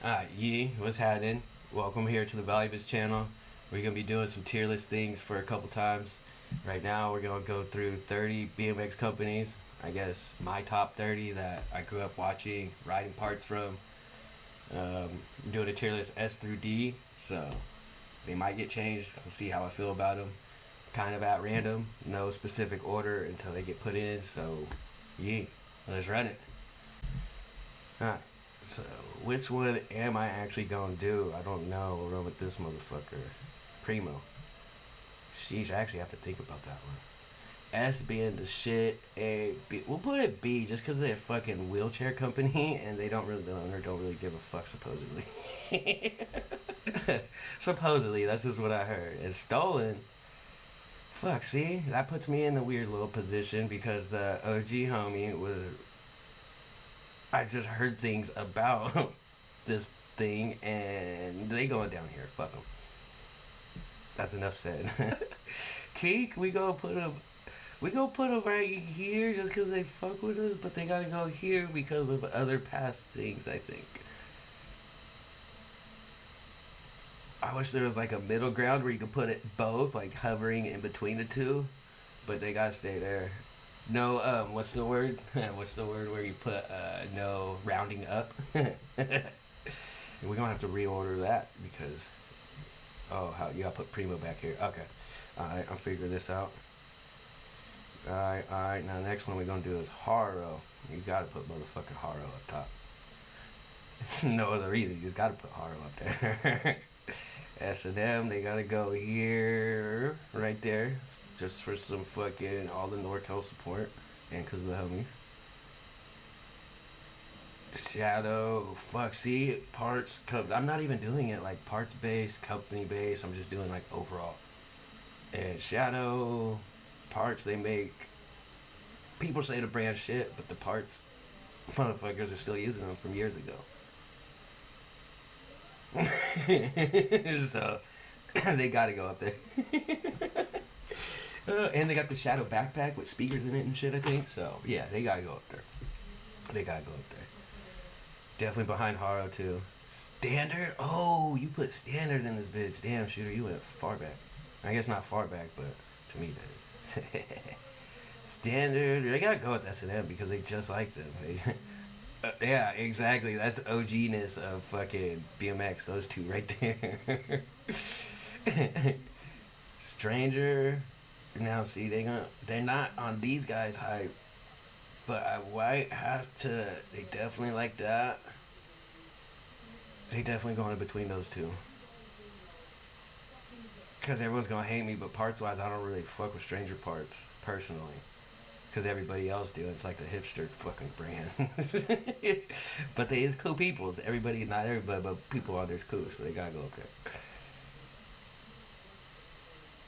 What's happening? Welcome here to the ValleyBiz channel. We're gonna be doing some tier list things for a couple times. Right now, we're gonna go through 30 BMX companies. I guess my top 30 that I grew up watching, riding parts from. I'm doing a tier list S through D, so they might get changed. We'll see how I feel about them. Kind of at random, no specific order until they get put in. So, let's run it. Alright. So, which one am I actually gonna do? I don't know. We'll run with this motherfucker. Primo. Sheesh, I actually have to think about that one. S being the shit. A, B. We'll put it B just because they're a fucking wheelchair company and they don't really, the owner don't really give a fuck, supposedly. Supposedly, that's just what I heard. It's stolen. Fuck, see? That puts me in a weird little position because the OG homie was. I just heard things about this thing, and they going down here. Fuck them. That's enough said. Keek, we gonna put them. We gonna put them right here just because they fuck with us, but they gotta go here because of other past things. I think. I wish there was like a middle ground where you could put it both, like hovering in between the two, but they gotta stay there. No, what's the word? What's the word where you put no rounding up? We're gonna have to reorder that because how you gotta put Primo back here. Okay, alright, I'll figure this out. Alright. Now the next one we're gonna do is Haro. You gotta put motherfucking Haro up top. No other reason. You just gotta put Haro up there. S&M, they gotta go here, right there. Just for some fucking all the NorCal support and because of the homies. Shadow, fuck, see, parts, I'm not even doing it like parts based, company based, I'm just doing like overall. And Shadow, parts they make, people say the brand shit, but the parts, motherfuckers are still using them from years ago. So, they gotta go up there. And they got the Shadow backpack with speakers in it and shit, I think. So, yeah, they gotta go up there. They gotta go up there. Definitely behind Haro, too. Standard? Oh, you put Standard in this bitch. Damn, shooter, you went far back. I guess not far back, but to me, that is. Standard, they gotta go with S&M because they just like them. Yeah, exactly. That's the OG-ness of fucking BMX. Those two right there. Stranger. Now, see, they're not on these guys' hype, but I might have to. They definitely like that. They definitely going in between those two. Because everyone's going to hate me, but parts-wise, I don't really fuck with Stranger parts, personally. Because everybody else do. It's like the hipster fucking brand. But they is cool people. Everybody, not everybody, but people on there's cool, so they gotta go up there.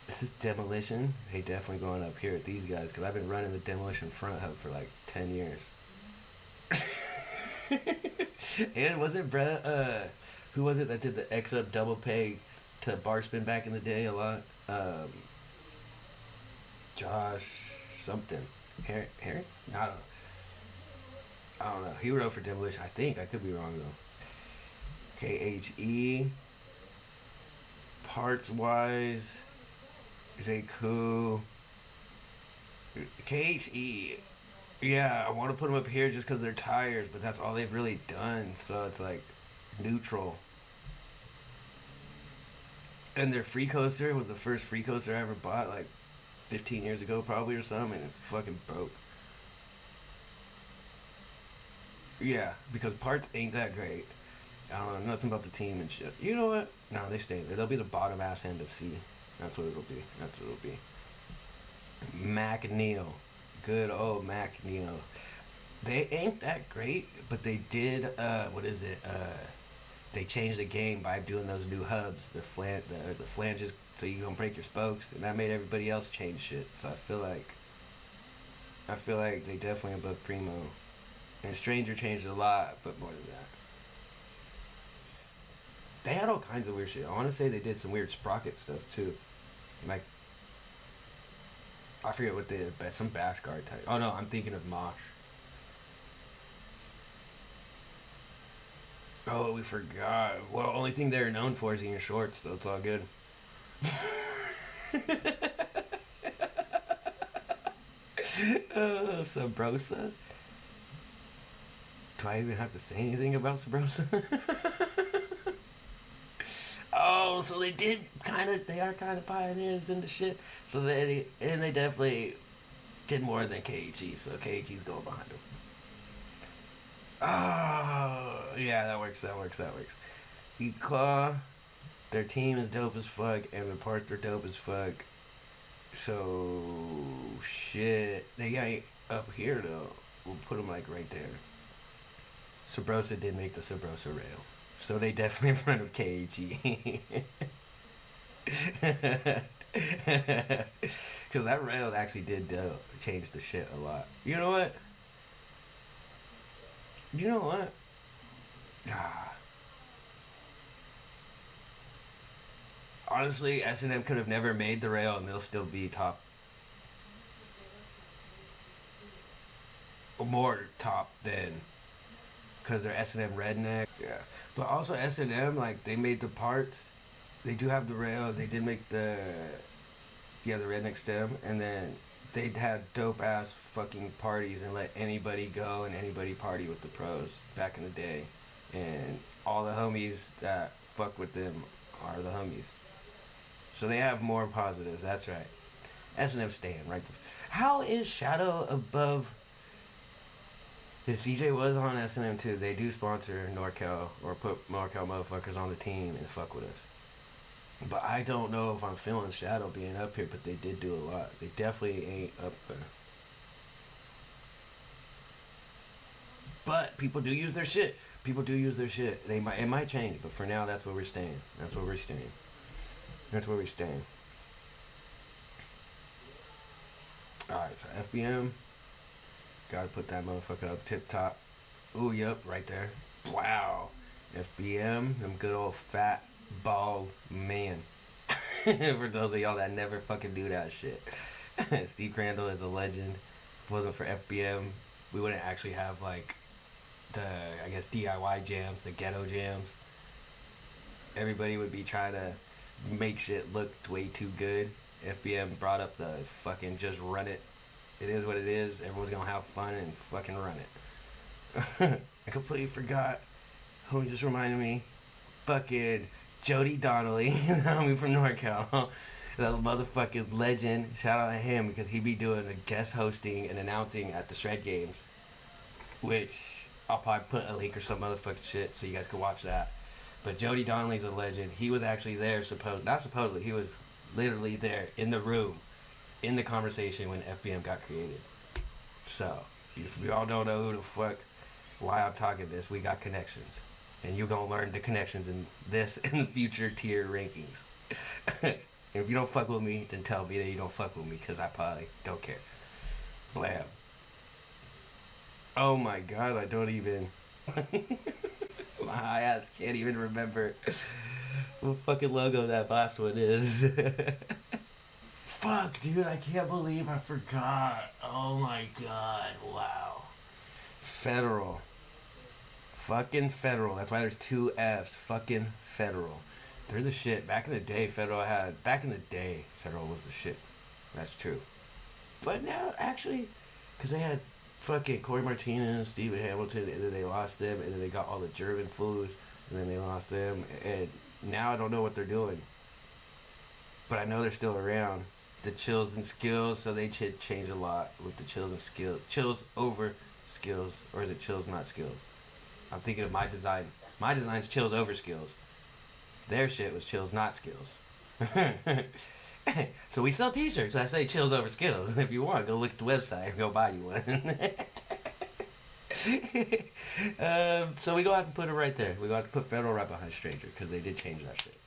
This is Demolition. They definitely going up here at these guys because I've been running the Demolition front hub for like 10 years. And was it Brett? Who was it that did the X up double peg to bar spin back in the day a lot? Josh something. Harry? I don't know. He wrote for Demolition. I think I could be wrong though. KHE. Parts wise. They cool. KHE, yeah, I want to put them up here just because they're tires, but that's all they've really done, so it's like neutral. And their free coaster was the first free coaster I ever bought, like 15 years ago, probably, or something, and it fucking broke. Yeah, because parts ain't that great. I don't know nothing about the team and shit. You know what? No, they stay there. They'll be the bottom ass end of C. That's what it'll be. McNeil. Good old McNeil. They ain't that great, but they did, what is it? They changed the game by doing those new hubs, the flanges, so you don't break your spokes, and that made everybody else change shit. So I feel like they definitely above Primo. And Stranger changed a lot, but more than that. They had all kinds of weird shit. I want to say they did some weird sprocket stuff too. Like, I forget what they did, but some bash guard type. Oh no, I'm thinking of Mosh. Oh, we forgot. Well, only thing they're known for is eating shorts, so it's all good. Sabrosa? Do I even have to say anything about Sabrosa? Oh, so they are kind of pioneers in the shit. So they definitely did more than KHG, so KHG's going behind them. Oh, yeah, that works. Eclaw, their team is dope as fuck, and the parts are dope as fuck. So, shit. They ain't up here, though. We'll put them, like, right there. Sabrosa did make the Sabrosa rail. So they definitely in front of KHG. Because that rail actually did change the shit a lot. You know what? Ah. Honestly, S&M could have never made the rail and they'll still be top. More top than. Because they're S&M redneck. Yeah. But also S&M, like, they made the parts. They do have the rail. They did make the redneck stem. And then they had dope ass fucking parties and let anybody go and anybody party with the pros back in the day. And all the homies that fuck with them are the homies. So they have more positives. That's right. S&M stand right. How is Shadow above? The CJ was on S&M too. They do sponsor NorCal or put NorCal motherfuckers on the team and fuck with us. But I don't know if I'm feeling Shadow being up here, but they did do a lot. They definitely ain't up there. But people do use their shit. It might change, but for now that's where we're staying. Alright, so FBM. Gotta put that motherfucker up tip top. Ooh, yep, right there. Wow. FBM, them good old fat, bald man. For those of y'all that never fucking do that shit. Steve Crandall is a legend. If it wasn't for FBM, we wouldn't actually have, like, the, I guess, DIY jams, the ghetto jams. Everybody would be trying to make shit look way too good. FBM brought up the fucking just run it. It is what it is. Everyone's gonna have fun and fucking run it. I completely forgot who just reminded me. Fucking Jody Donnelly, the homie from NorCal. That motherfucking legend. Shout out to him because he be doing a guest hosting and announcing at the Shred Games. Which I'll probably put a link or some motherfucking shit so you guys can watch that. But Jody Donnelly's a legend. He was actually there, he was literally there in the room, in the conversation when FBM got created. So, if we all don't know who the fuck, why I'm talking this, we got connections. And you're gonna learn the connections in this in the future tier rankings. If you don't fuck with me, then tell me that you don't fuck with me, because I probably don't care. Blam. Oh my god, I don't even... My ass can't even remember what fucking logo that last one is. Fuck, dude, I can't believe I forgot. Oh my god, wow. Federal. Fucking Federal. That's why there's two F's. Fucking Federal. They're the shit. Back in the day, Federal was the shit. That's true. But now, actually, because they had fucking Corey Martinez, Steven Hamilton, and then they lost them, and then they got all the German fools, and then they lost them, and now I don't know what they're doing. But I know they're still around. The chills and skills, so they change a lot with the chills and skills. Chills over skills, or is it chills not skills? I'm thinking of my design. My design's chills over skills. Their shit was chills not skills. So we sell t-shirts. I say chills over skills. If you want, go look at the website and go buy you one. So we gonna have to put it right there. We gonna have to put Federal right behind Stranger because they did change that shit.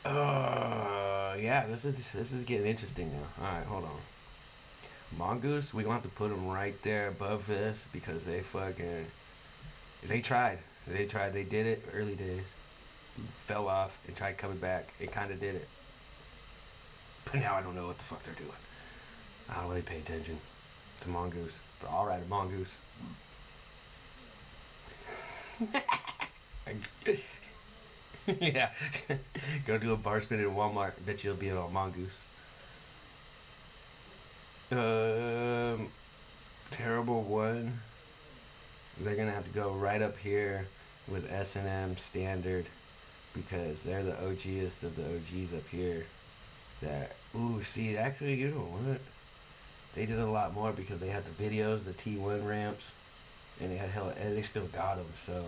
Yeah, this is getting interesting now. All right, hold on. Mongoose, we gonna have to put them right there above this because they tried. They did it early days. Fell off and tried coming back. It kind of did it. But now I don't know what the fuck they're doing. I don't really pay attention to Mongoose. But alright, Mongoose. Yeah. Go do a bar spin at Walmart. Bet you'll be on Mongoose. Terrible one. They're gonna have to go right up here with S&M Standard because they're the OGest of the OGs up here. That see, actually, you know what? They did a lot more because they had the videos, the T1 ramps, and they had and they still got them. So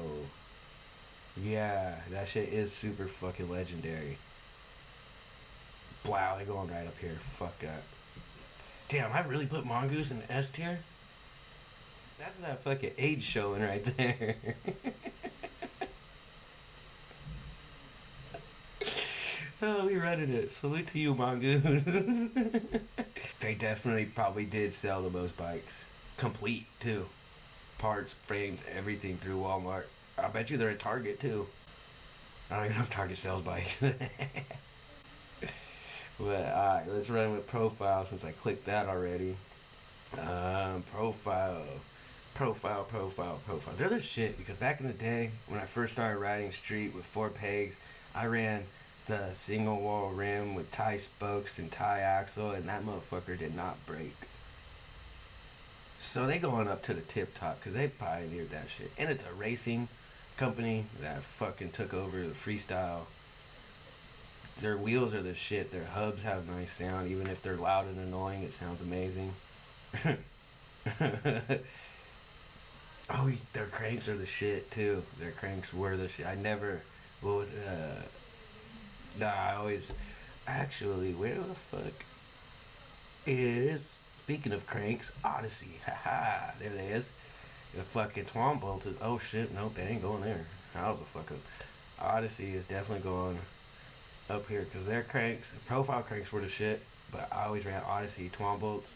yeah, that shit is super fucking legendary. Wow, they're going right up here. Fuck that. Damn, I really put Mongoose in S tier? That's that fucking age showing right there. Oh, we rented it. Salute to you, Mongoose. They definitely probably did sell the most bikes. Complete, too. Parts, frames, everything through Walmart. I bet you they're at Target, too. I don't even know if Target sells bikes. But, alright, let's run with profile since I clicked that already. Profile. They're the shit because back in the day when I first started riding street with 4 pegs, I ran the single wall rim with tie spokes and tie axle, and that motherfucker did not break. So they going up to the tip top because they pioneered that shit. And it's a racing company that fucking took over the freestyle. Their wheels are the shit. Their hubs have nice sound. Even if they're loud and annoying, it sounds amazing. Oh, their cranks are the shit too. Their cranks were the shit. I never, what was, I always, actually, where the fuck is, speaking of cranks, Odyssey. Haha, there it is. The fucking Twan bolts is, oh shit, nope, they ain't going there. How's the fuck up? Odyssey is definitely going up here because their cranks, profile cranks were the shit, but I always ran Odyssey Twan bolts.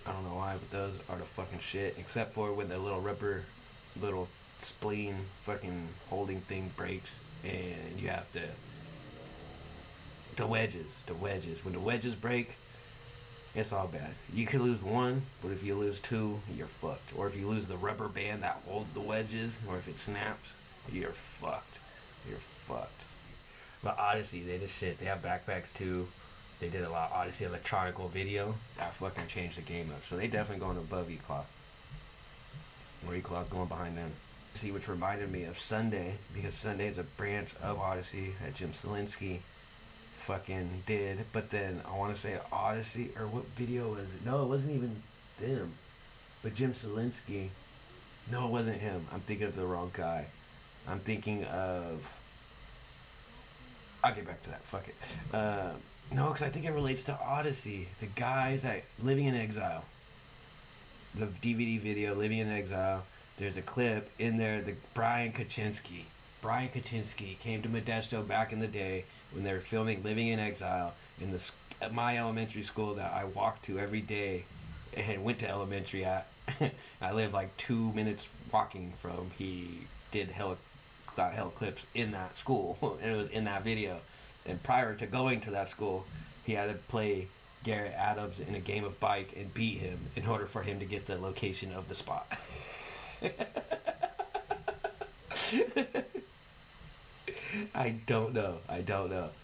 I don't know why, but those are the fucking shit. Except for when the little rubber, little spleen fucking holding thing breaks, and you have to. The wedges. When the wedges break, it's all bad. You could lose one, but if you lose 2, you're fucked. Or if you lose the rubber band that holds the wedges, or if it snaps, you're fucked. But Odyssey, they just shit. They have backpacks too. They did a lot of Odyssey electronical video. That fucking changed the game up. So they definitely going above E-Claw. Or E-Claw's going behind them. See, which reminded me of Sunday, because Sunday is a branch of Odyssey that Jim Selinsky fucking did. But then I want to say Odyssey, or what video was it? No, it wasn't even them. But Jim Selinsky. No, it wasn't him. I'm thinking of the wrong guy. I'm thinking of. I'll get back to that. Fuck it. No, because I think it relates to Odyssey. The guys that Living in Exile. The DVD video, Living in Exile. There's a clip in there. The Brian Kaczynski came to Modesto back in the day when they were filming Living in Exile in at my elementary school that I walked to every day and went to elementary at. I live like 2 minutes walking from. He did hella clips in that school, and it was in that video. And prior to going to that school, he had to play Garrett Adams in a game of bike and beat him in order for him to get the location of the spot. I don't know.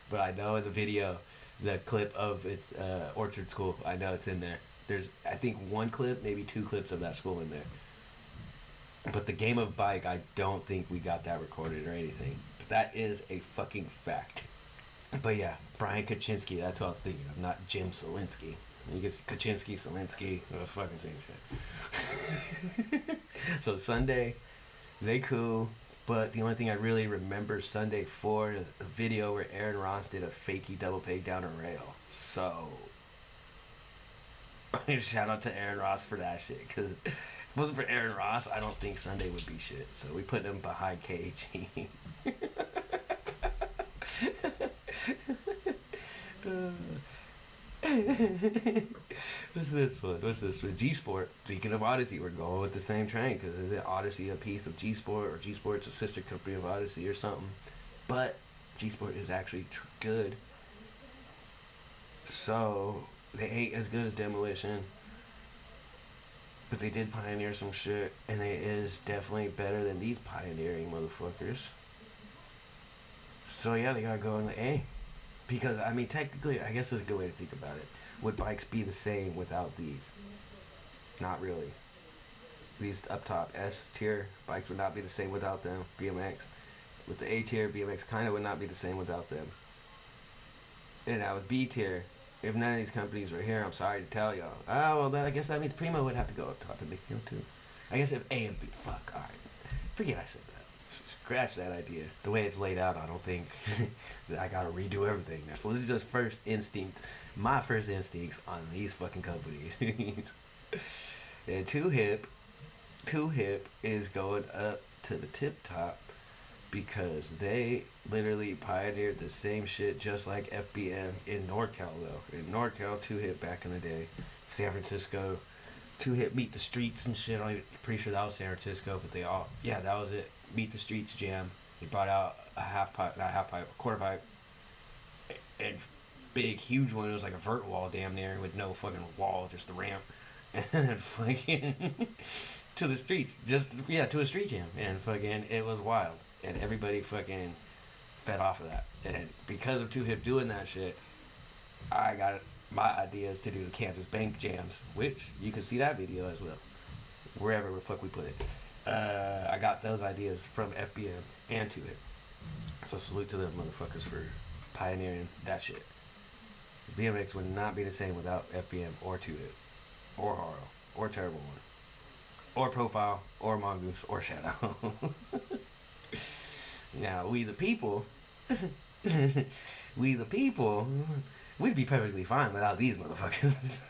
But I know in the video, the clip of its Orchard School, I know it's in there. There's, I think, 1 clip, maybe 2 clips of that school in there. But the game of bike, I don't think we got that recorded or anything. But that is a fucking fact. But yeah, Brian Kaczynski, that's what I was thinking of, not Jim Selinsky. You get Kaczynski, Selinsky, the fucking same shit. So Sunday, they cool, but the only thing I really remember Sunday for is a video where Aaron Ross did a fakey double peg down a rail. So, shout out to Aaron Ross for that shit, because if it wasn't for Aaron Ross, I don't think Sunday would be shit. So we put him behind KG. What's this one? G Sport. Speaking of Odyssey, we're going with the same train because is it Odyssey a piece of G Sport or G Sport's a sister company of Odyssey or something? But G Sport is actually good. So they ain't as good as Demolition. But they did pioneer some shit, and it is definitely better than these pioneering motherfuckers. So yeah, they gotta go in the A. Because, I mean, technically, I guess that's a good way to think about it. Would bikes be the same without these? Not really. These up top S tier bikes would not be the same without them. BMX. With the A tier, BMX kind of would not be the same without them. And now with B tier, if none of these companies were here, I'm sorry to tell y'all. Oh, well, then I guess that means Primo would have to go up top and make him too. I guess if A and B, fuck, alright. Forget I said that. Scratch that idea. The way it's laid out, I don't think that I gotta redo everything now. So this is just first instinct. My first instincts on these fucking companies. And Twtich is going up to the tip top because they literally pioneered the same shit just like FBM in NorCal though. In NorCal, Twtich back in the day, San Francisco, Twtich Meet the Streets and shit. I'm pretty sure that was San Francisco, but that was it. Meet the Streets jam. He brought out a quarter pipe, and big, huge one. It was like a vert wall damn near with no fucking wall, just the ramp. And then fucking to the streets, to a street jam. And fucking, it was wild. And everybody fucking fed off of that. And because of Twtich doing that shit, I got my ideas to do the Kansas Bank jams, which you can see that video as well, wherever the fuck we put it. I got those ideas from FBM and Twtich. So salute to them motherfuckers for pioneering that shit. BMX would not be the same without FBM or Twtich, or Haro, or Terrible One, or Profile, or Mongoose, or Shadow. Now, we the people, we'd be perfectly fine without these motherfuckers.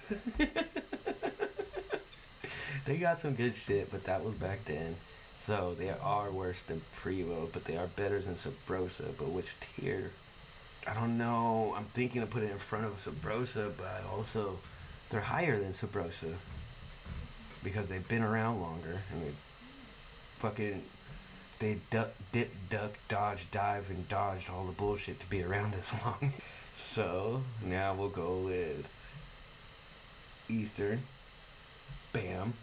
They got some good shit, but that was back then. So they are worse than Prevo, but they are better than Sabrosa. But which tier? I don't know. I'm thinking to put it in front of Sabrosa, but also they're higher than Sabrosa because they've been around longer and they dip, duck, dodge, dive, and dodged all the bullshit to be around this long. So now we'll go with Eastern. Bam.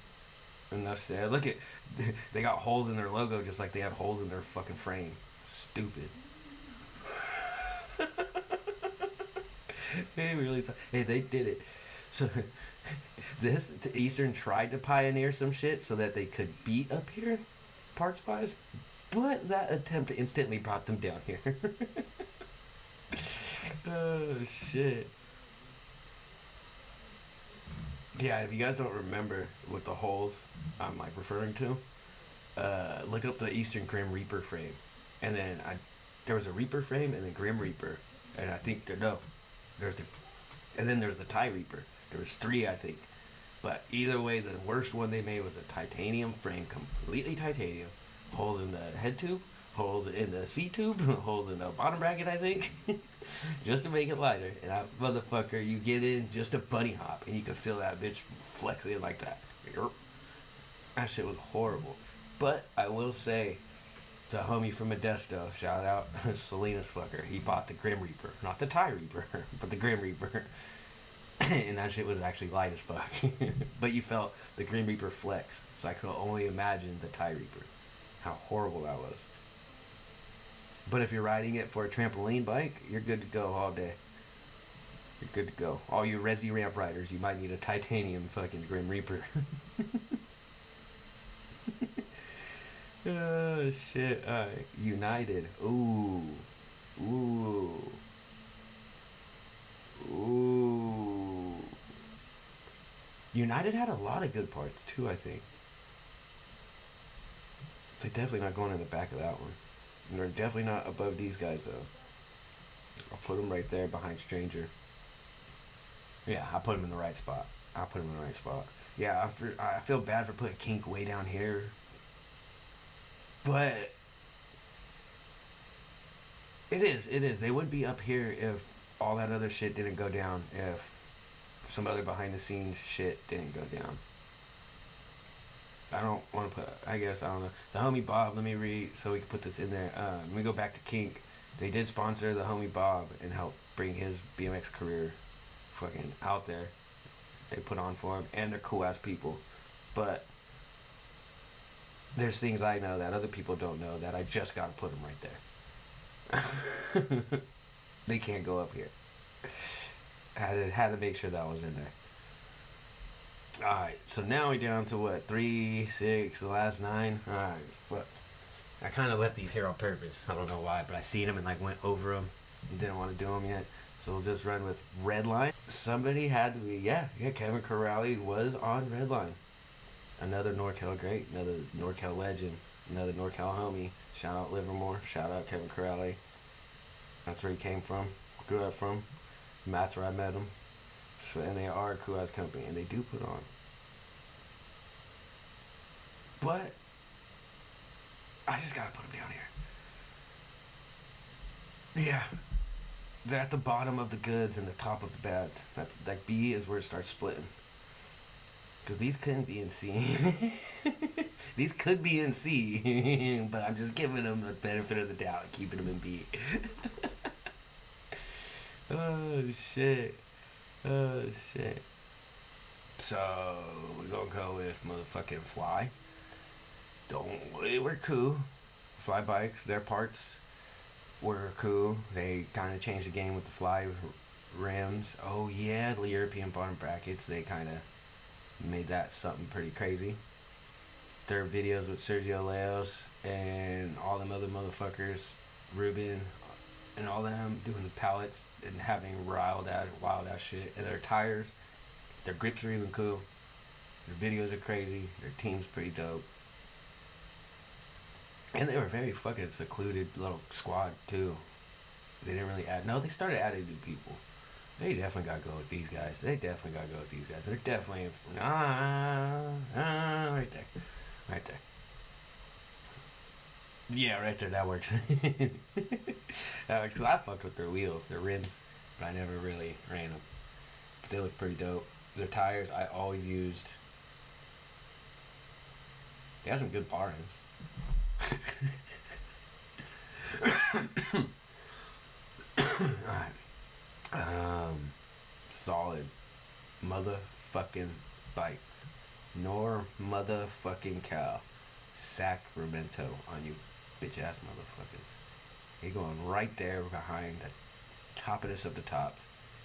Enough said. Look at, they got holes in their logo just like they had holes in their fucking frame. Stupid. Hey, they did it. So Eastern tried to pioneer some shit so that they could be up here, parts wise, but that attempt instantly brought them down here. Oh shit. Yeah, if you guys don't remember what the holes I'm like referring to, look up the Eastern Grim Reaper frame, and then there was a Reaper frame and then Grim Reaper, and I think and then there's the Tie Reaper. There was 3, I think, but either way, the worst one they made was a titanium frame, completely titanium, holes in the head tube, holes in the seat tube, holes in the bottom bracket, I think. Just to make it lighter. And that motherfucker, you get in just a bunny hop and you can feel that bitch flexing like that. That shit was horrible. But I will say, the homie from Modesto, shout out Salinas fucker, he bought the Grim Reaper. Not the Tie Reaper, but the Grim Reaper. And that shit was actually light as fuck. But you felt the Grim Reaper flex. So I could only imagine the Tie Reaper. How horrible that was. But if you're riding it for a trampoline bike, you're good to go all day. You're good to go. All you Resi ramp riders, you might need a titanium fucking Grim Reaper. Oh, shit. Alright. United. Ooh. United had a lot of good parts, too, I think. They're definitely not going in the back of that one. And they're definitely not above these guys, though. I'll put them right there behind Stranger. Yeah, I'll put them in the right spot. Yeah, I feel bad for putting Kink way down here. But it is. They would be up here if all that other shit didn't go down. If some other behind-the-scenes shit didn't go down. I don't want to put, I don't know. The homie Bob, let me read so we can put this in there. Let me go back to Kink. They did sponsor the homie Bob and help bring his BMX career fucking out there. They put on for him, and they're cool ass people. But there's things I know that other people don't know that I just gotta put them right there. They can't go up here. Had to make sure that was in there. Alright, so now we're down to what? 3, 6, the last 9? Alright, fuck. I kind of left these here on purpose. I don't know why, but I seen them and like went over them and didn't want to do them yet. So we'll just run with Redline. Somebody had to be, yeah, Kevin Corrali was on Redline. Another NorCal great, another NorCal legend, another NorCal homie. Shout out Livermore, shout out Kevin Corrali. That's where he came from, grew up from. That's where I met him. So, and they are a cool ass company, and they do put on. But I just gotta put them down here. Yeah, they're at the bottom of the goods and the top of the bads. That B is where it starts splitting. Because these couldn't be in C. These could be in C, but I'm just giving them the benefit of the doubt and keeping them in B. Oh shit. Oh shit. So we're gonna go with motherfucking Fly. We're cool. Fly bikes, their parts were cool. They kind of changed the game with the Fly rims. Oh yeah, the European bottom brackets. They kind of made that something pretty crazy. Their videos with Sergio Leos and all them other motherfuckers, Ruben, and all them doing the pallets and having wild ass shit. And their tires, their grips are even cool. Their videos are crazy. Their team's pretty dope. And they were very fucking secluded little squad too. They didn't really add. No, they started adding new people. They definitely gotta go with these guys. They're definitely right there. Right there. Yeah, right there. That works. That works. Cause I fucked with their wheels, their rims, but I never really ran them. But they look pretty dope. Their tires, I always used. They have some good bar rims. Alright. Solid motherfucking bikes. Nor motherfucking cow. Sacramento on you bitch ass motherfuckers. They going right there behind the toppest of the tops.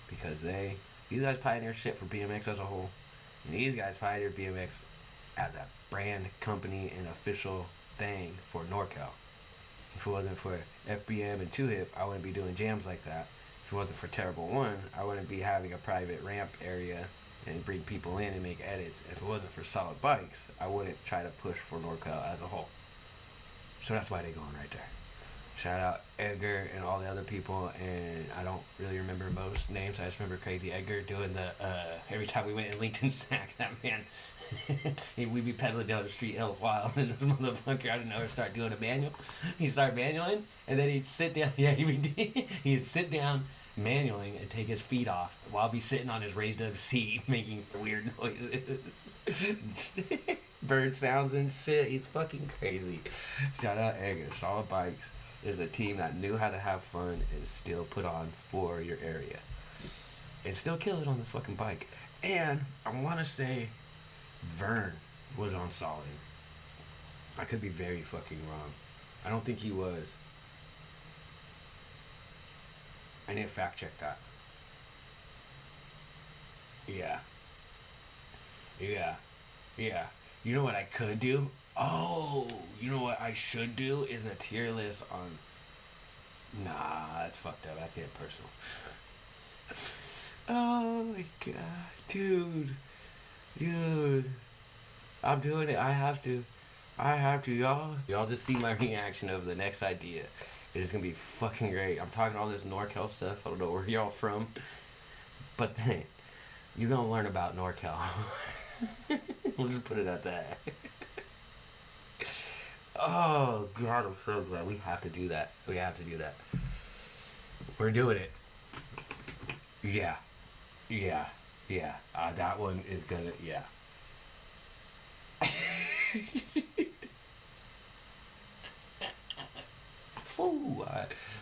Because these guys pioneered shit for BMX as a whole. And these guys pioneered BMX as a brand, company, and official thing for NorCal. If it wasn't for FBM and 2-Hip, I wouldn't be doing jams like that. If it wasn't for Terrible One, I wouldn't be having a private ramp area and bring people in and make edits. If it wasn't for Solid Bikes, I wouldn't try to push for NorCal as a whole. So that's why they're going right there. Shout out Edgar and all the other people, and I don't really remember most names. I just remember Crazy Edgar doing the, every time we went in Lincoln Sack, that man, we'd be pedaling down the street hell wild, and this motherfucker out of nowhere start doing a manual. He'd start manualing, and then he'd sit down, he'd sit down manualing and take his feet off while I'd be sitting on his raised up seat making weird noises. Bird sounds and shit. He's fucking crazy. Shout out Edgar. Solid Bikes is a team that knew how to have fun and still put on for your area. And still kill it on the fucking bike. And I want to say Vern was on Solid. I could be very fucking wrong. I don't think he was. I need to fact check that. Yeah. You know what I could do? Oh, you know what I should do is a tier list on... Nah, that's fucked up. That's getting personal. Oh my god. Dude. I'm doing it. I have to, y'all. Y'all just see my reaction of the next idea. It is gonna be fucking great. I'm talking all this NorCal stuff. I don't know where y'all from. But then, you're gonna learn about NorCal. We'll just put it at that. Oh god, I'm so glad. We have to do that. We're doing it. Yeah. That one is gonna, yeah.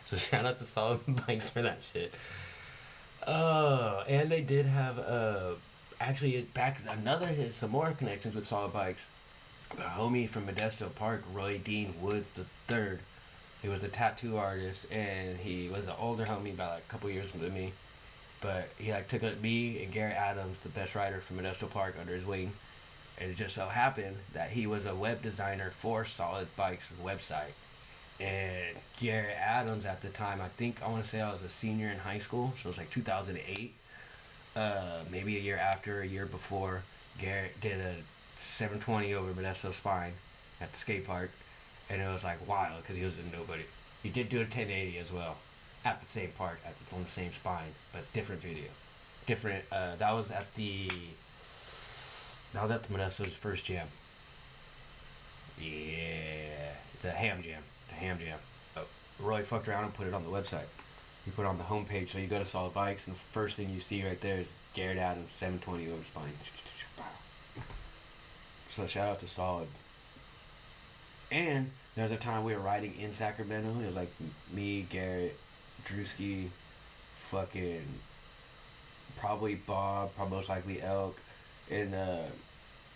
So shout out to Solid Bikes for that shit. And they did have actually back another his some more connections with solid bikes. A homie from Modesto Park, Roy Dean Woods the third. He was a tattoo artist, and he was an older homie by like a couple years than me. But he like took me and Garrett Adams, the best rider from Modesto Park, under his wing. And it just so happened that he was a web designer for Solid Bike's website. And Garrett Adams at the time, I think I want to say I was a senior in high school, so it was like 2008. Maybe a year after, a year before, Garrett did a 720 over Modesto Spine at the skate park, and it was like wild because he was a nobody. He did do a 1080 as well at the same park, on the same spine, but different video, different. That was at the Modesto's first jam. Yeah, the ham jam. Oh, Roy fucked around and put it on the website. He put it on the homepage, so you go to Solid Bikes, and the first thing you see right there is Garrett Adams 720 over spine. So shout out to Solid. And there was a time we were riding in Sacramento. It was like me, Garrett, Drewski, fucking probably Bob, probably most likely Elk, and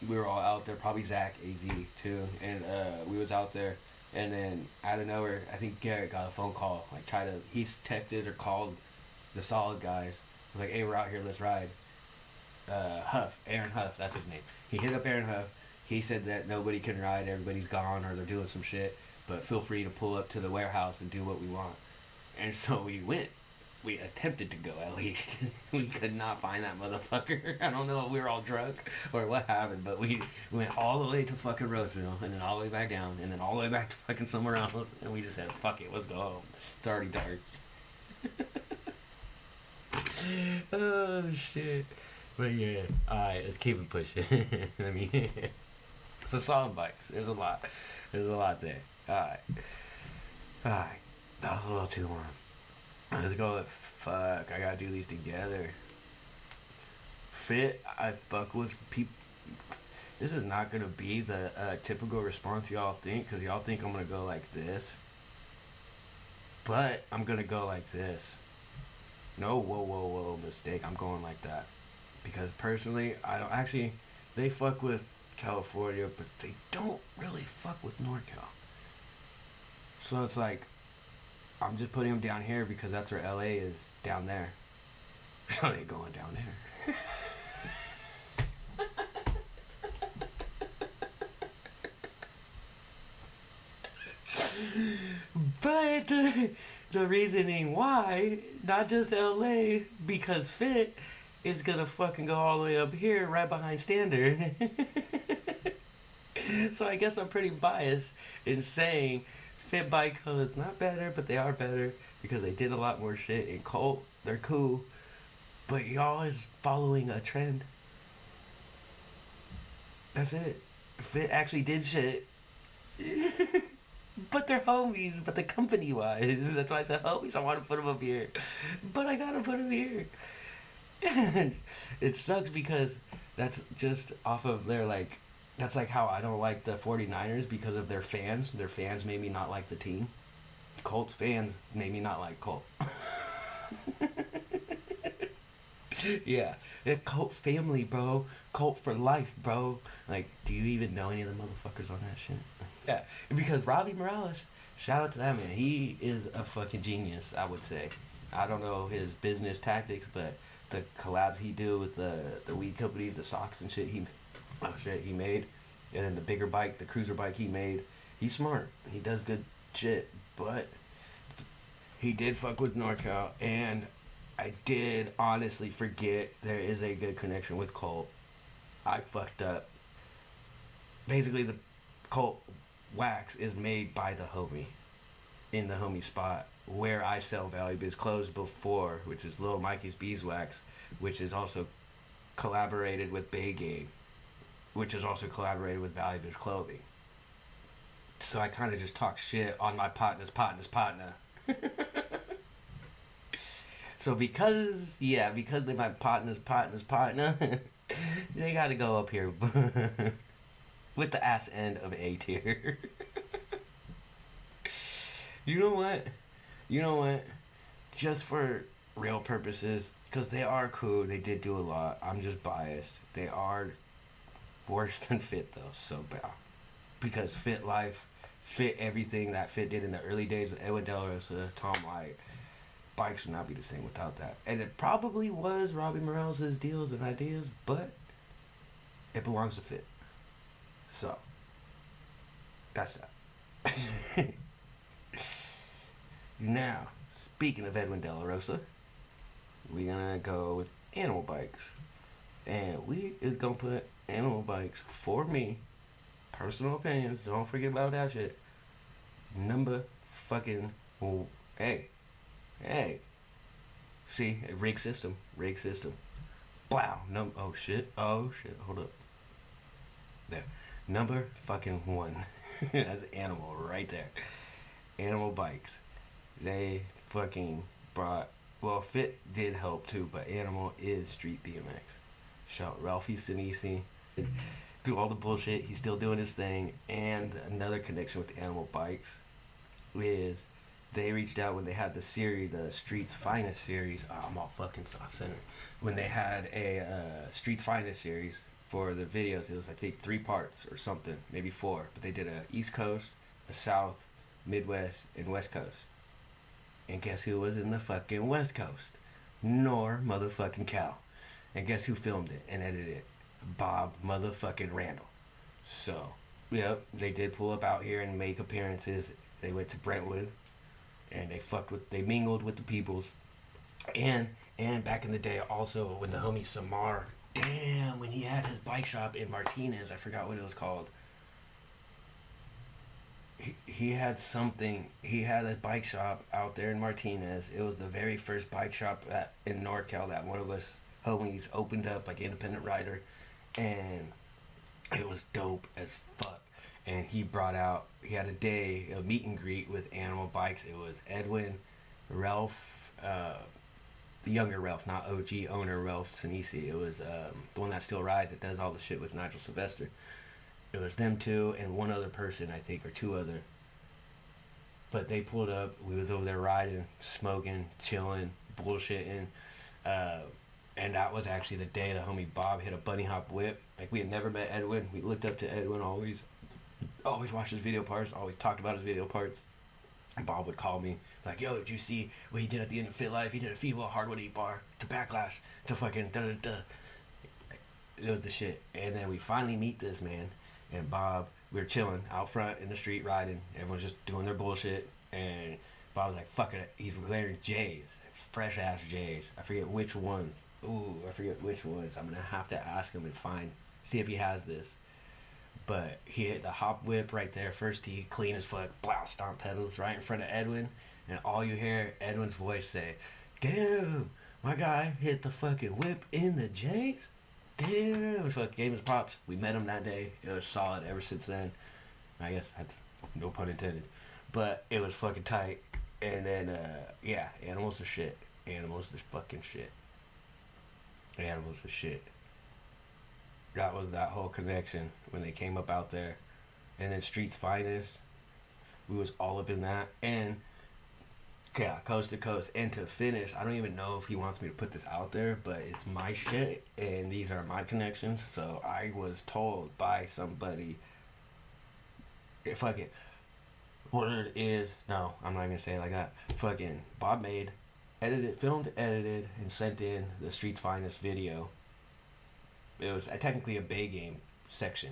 we were all out there. Probably Zach AZ too, and we was out there. And then out of nowhere, I think Garrett got a phone call. Like he texted or called the Solid guys. Like, hey, we're out here, let's ride. Aaron Huff, that's his name. He hit up Aaron Huff. He said that nobody can ride, everybody's gone or they're doing some shit, but feel free to pull up to the warehouse and do what we want. And so we went. We attempted to go at least. We could not find that motherfucker. I don't know if we were all drunk or what happened, but we went all the way to fucking Roseville and then all the way back down and then all the way back to fucking somewhere else, and we just said, fuck it, let's go home. It's already dark. Oh shit. But yeah, alright, let's keep it pushing. I mean, it's a Solid Bikes. There's a lot there. Alright. That was a little too long. Let's go with fuck. I gotta do these together. Fit. I fuck with people. This is not gonna be the typical response y'all think, because y'all think I'm gonna go like this. But I'm gonna go like this. No, whoa, mistake. I'm going like that. Because personally, I don't actually. They fuck with California, but they don't really fuck with NorCal. So it's like, I'm just putting them down here because that's where LA is, down there. So they going down there. But the reasoning why, not just LA, because Fit is gonna fucking go all the way up here right behind Standard. So I guess I'm pretty biased in saying Fit Bike Co is not better, but they are better because they did a lot more shit. And Colt, they're cool, but y'all is following a trend. That's it. Fit actually did shit. But they're homies, but the company wise. That's why I said homies. I want to put them up here. But I gotta put them here. And it sucks because that's just off of their like, that's like how I don't like the 49ers because of their fans. Their fans made me not like the team. Colts fans made me not like Colt. Yeah. Colt family, bro. Colt for life, bro. Like, do you even know any of the motherfuckers on that shit? Yeah. Because Robbie Morales, shout out to that man. He is a fucking genius, I would say. I don't know his business tactics, but the collabs he do with the weed companies, the socks and shit he made, and then the bigger bike, the cruiser bike he made. He's smart. He does good shit, but he did fuck with NorCal, and I did honestly forget there is a good connection with Colt. I fucked up. Basically, the Colt wax is made by the homie in the homie spot where I sell ValleyBiz clothes before, which is Lil Mikey's Beeswax, which is also collaborated with Bay Game, which is also collaborated with ValleyBiz Clothing. So I kind of just talk shit on my partner's partner. So because they're my partner's partner, they gotta go up here with the ass end of A tier. You know what? Just for real purposes, because they are cool. They did do a lot. I'm just biased. They are worse than Fit though, so bad. Because Fit Life, Fit everything that Fit did in the early days with Edwin De La Rosa, Tom Light, bikes would not be the same without that. And it probably was Robbie Morales' deals and ideas, but it belongs to Fit. So, that's that. Now, speaking of Edwin De La Rosa, we're gonna go with animal bikes. And we is gonna put animal bikes, for me, personal opinions, don't forget about that shit. Number fucking, hey, see, rig system. Wow, oh shit, hold up. There, number fucking one. That's animal right there. Animal bikes. They fucking brought, well, Fit did help too, but Animal is street BMX. Shout Ralphie Sinisi. Through all the bullshit, he's still doing his thing. And another connection with the Animal bikes is they reached out when they had the series, the Streets Finest series. Oh, I'm all fucking soft-centered. When they had a Streets Finest series for the videos, it was, I think, 3 parts or something, maybe 4. But they did a East Coast, a South, Midwest, and West Coast. And guess who was in the fucking West Coast? Nor motherfucking Cal. And guess who filmed it and edited it? Bob motherfucking Randall. So, yep, they did pull up out here and make appearances. They went to Brentwood and they mingled with the peoples. And back in the day also when the homie Samar, damn, when he had his bike shop in Martinez, I forgot what it was called. He had a bike shop out there in Martinez. It was the very first bike shop in NorCal that one of us homies opened up, like independent rider, and it was dope as fuck. And he had a meet and greet with Animal Bikes. It was Edwin, Ralph, the younger Ralph, not OG owner Ralph Sinisi. It was the one that still rides, that does all the shit with Nigel Sylvester. It was them two and one other person, I think, or 2 other. But they pulled up. We was over there riding, smoking, chilling, bullshitting. And that was actually the day the homie Bob hit a bunny hop whip. Like, we had never met Edwin. We looked up to Edwin, always watched his video parts, always talked about his video parts. And Bob would call me, like, yo, did you see what he did at the end of Fit Life? He did a feeble hardwood E-bar to backlash to fucking da-da-da. It was the shit. And then we finally meet this man. And Bob, we were chilling out front in the street riding. Everyone's just doing their bullshit. And Bob was like, fuck it. He's wearing J's. Fresh ass J's. I forget which ones. I'm going to have to ask him and see if he has this. But he hit the hop whip right there. First he clean as fuck. Blow, stomp pedals right in front of Edwin. And all you hear Edwin's voice say, damn, my guy hit the fucking whip in the J's. Damn, fuck, gave us props. We met him that day. It was solid ever since then. I guess that's no pun intended. But it was fucking tight. And then, Animals are shit. Animals are fucking shit. Animals are shit. That was that whole connection when they came up out there. And then Streets Finest. We was all up in that. And coast to coast. And to finish, I don't even know if he wants me to put this out there, but it's my shit and these are my connections. So I was told by somebody, fuck it, word is, no, I'm not gonna say it like that. Fucking Bob filmed, edited, and sent in the Streets Finest video. It was technically a Bay Game section,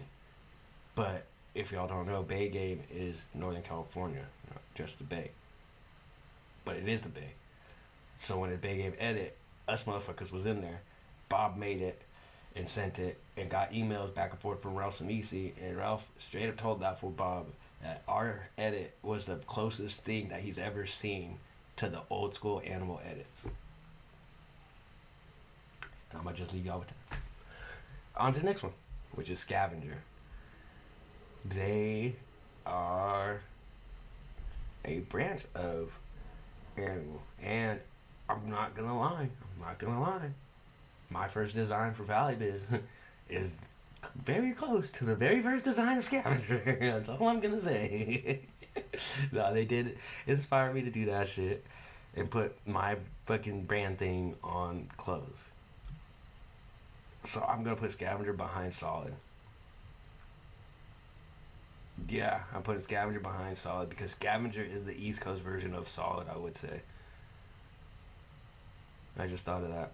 but if y'all don't know, Bay Game is Northern California, not just the Bay. But it is the Bay. So when the Bay Game edit, us motherfuckers was in there. Bob made it and sent it and got emails back and forth from Ralph Sinisi, and Ralph straight up told that for Bob that our edit was the closest thing that he's ever seen to the old school Animal edits. And I'm gonna just leave y'all with that. On to the next one, which is Scavenger. They are a branch of Animal, and I'm not gonna lie. My first design for ValleyBiz is very close to the very first design of Scavenger. That's all I'm gonna say. No, they did inspire me to do that shit. and put my fucking brand thing on clothes. So I'm gonna put Scavenger behind Solid. Yeah, I'm putting Scavenger behind Solid because Scavenger is the East Coast version of Solid, I would say. I just thought of that.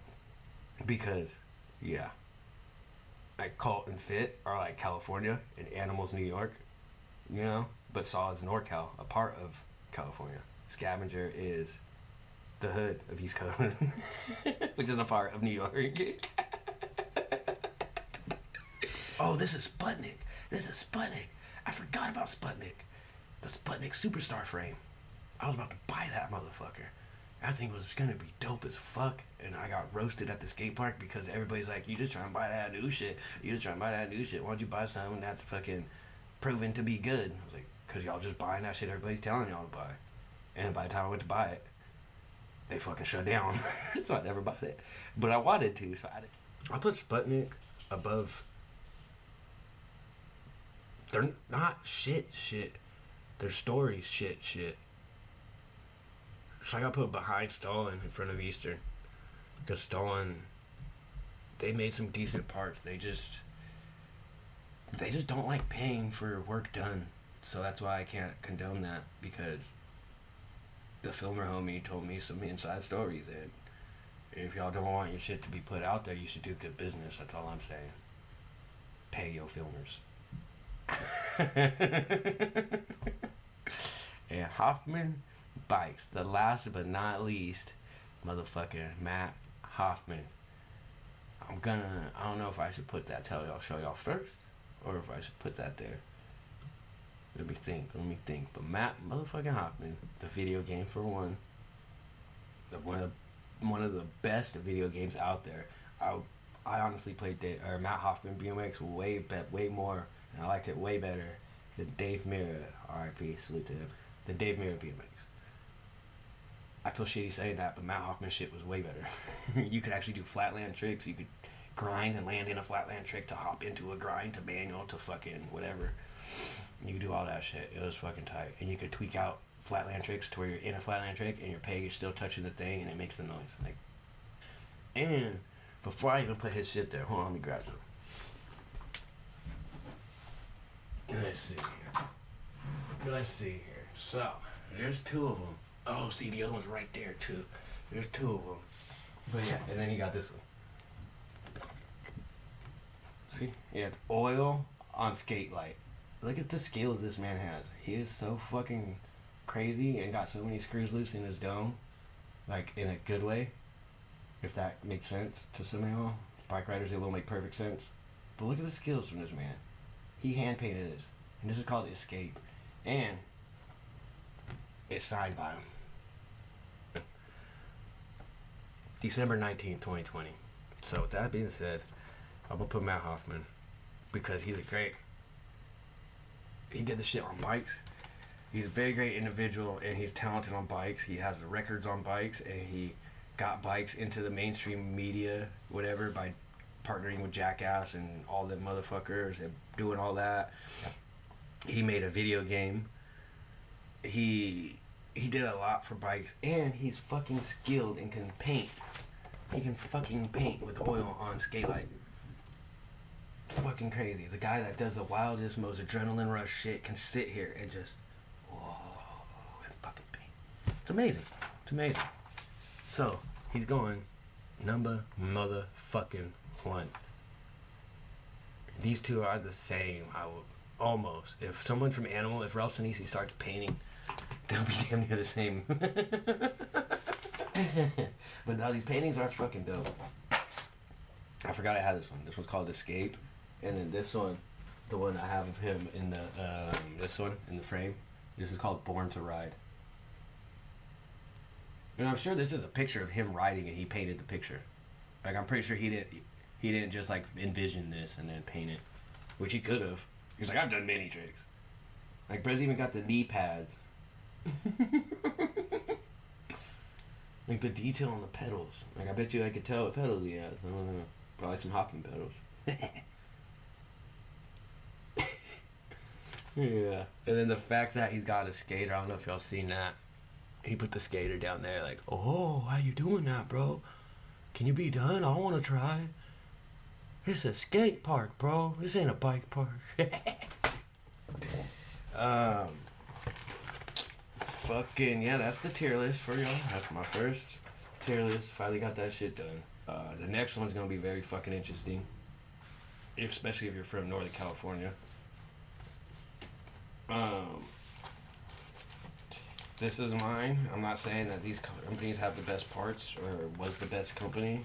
Because, yeah. Like Cult and Fit are like California and Animals New York, you know? But Solid's NorCal, a part of California. Scavenger is the hood of East Coast, which is a part of New York. Oh, this is Sputnik. This is Sputnik. I forgot about Sputnik. The Sputnik Superstar frame. I was about to buy that motherfucker. That thing was gonna be dope as fuck, and I got roasted at the skate park because everybody's like, "You just trying to buy that new shit. You just trying to buy that new shit. Why don't you buy something that's fucking proven to be good?" I was like, "Cause y'all just buying that shit everybody's telling y'all to buy." And by the time I went to buy it, they fucking shut down. So I never bought it, but I wanted to. So I put Sputnik above. They're not shit. They're stories shit. So I got put behind Stalin in front of Eastern. Because Stalin, they made some decent parts. They just don't like paying for work done. So that's why I can't condone that. Because the filmer homie told me some inside stories. And if y'all don't want your shit to be put out there, you should do good business. That's all I'm saying. Pay your filmers. And Hoffman Bikes, the last but not least, motherfucker Matt Hoffman. I don't know if I should put that, show y'all first, or if I should put that there. Let me think. But Matt motherfucking Hoffman, the video game for one, one of the best video games out there. I honestly played Matt Hoffman BMX way more, and I liked it way better than Dave Mirra, R.I.P. salute to him, than Dave Mirra BMX. I feel shitty saying that, but Matt Hoffman shit was way better. You could actually do flatland tricks. You could grind and land in a flatland trick to hop into a grind to manual to fucking whatever. You could do all that shit. It was fucking tight. And you could tweak out flatland tricks to where you're in a flatland trick and your peg is still touching the thing and it makes the noise. Like, and before I even put his shit there, hold on, let me grab some. Let's see here. So, there's two of them. Oh, see, the other one's right there, too. There's two of them. But yeah, and then you got this one. See? Yeah, it's oil on skate light. Look at the skills this man has. He is so fucking crazy and got so many screws loose in his dome. Like, in a good way. If that makes sense to some of y'all. Bike riders, it will make perfect sense. But look at the skills from this man. He hand painted this. And this is called Escape. And it's signed by him. December 19th, 2020. So with that being said, I'm gonna put Matt Hoffman because he did the shit on bikes. He's a very great individual and he's talented on bikes. He has the records on bikes and he got bikes into the mainstream media, whatever, by partnering with Jackass and all them motherfuckers and doing all that. He made a video game. He did a lot for bikes and he's fucking skilled and can paint. He can fucking paint with oil on skate light. Fucking crazy. The guy that does the wildest, most adrenaline rush shit can sit here and just and fucking paint. It's amazing. So he's going number motherfucking one. These two are the same. I would almost. If someone from Animal, if Ralph Sinisi starts painting, they'll be damn near the same. But no, these paintings are fucking dope. I forgot I had this one. This one's called Escape. And then this one, the one I have of him in the, this one, in the frame, this is called Born to Ride. And I'm sure this is a picture of him riding and he painted the picture. Like, I'm pretty sure he didn't just, like, envision this and then paint it. Which he could have. He's like, I've done many tricks. Like, Brez even got the knee pads. Like, the detail on the pedals. Like, I bet you I could tell what pedals he has. I don't know. Probably some Hoffman pedals. Yeah. And then the fact that he's got a skater, I don't know if y'all seen that. He put the skater down there like, oh, how you doing that, bro? Can you be done? I want to try. It's a skate park, bro. This ain't a bike park. Fucking, yeah, that's the tier list for y'all. That's my first tier list. Finally got that shit done. The next one's gonna be very fucking interesting. Especially if you're from Northern California. This is mine. I'm not saying that these companies have the best parts or was the best company.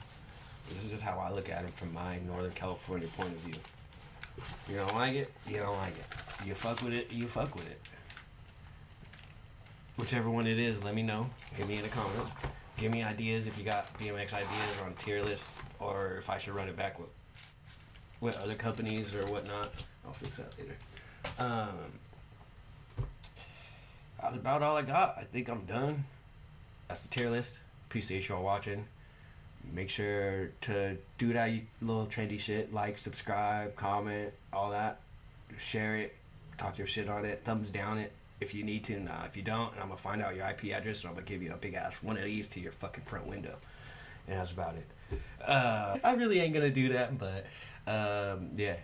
This is just how I look at it from my Northern California point of view. You don't like it, you don't like it. You fuck with it, you fuck with it. Whichever one it is, let me know. Hit me in the comments. Give me ideas if you got BMX ideas on tier lists, or if I should run it back with other companies or whatnot. I'll fix that later. That's about all I got. I think I'm done. That's the tier list. Appreciate y'all watching. Make sure to do that little trendy shit. Like, subscribe, comment, all that. Share it. Talk your shit on it. Thumbs down it if you need to. Nah, if you don't, I'm going to find out your IP address and I'm going to give you a big ass one of these to your fucking front window. And that's about it. I really ain't going to do that, but yeah.